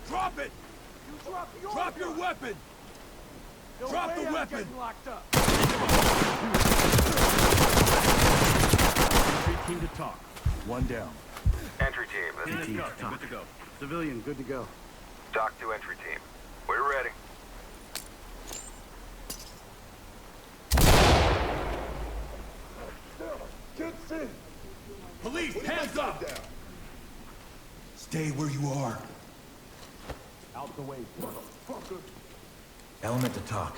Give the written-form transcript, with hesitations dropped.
Drop it! You drop your Drop your gun. weapon! No Drop way the I'm weapon! getting locked up. Entry team to talk. One down. Entry team, this is Team to talk. Good to go. Civilian, good to go. Doc 2 entry team. We're ready. Kids in! Police, hands up! Stay where you are. Out the way, motherfucker. Element to talk.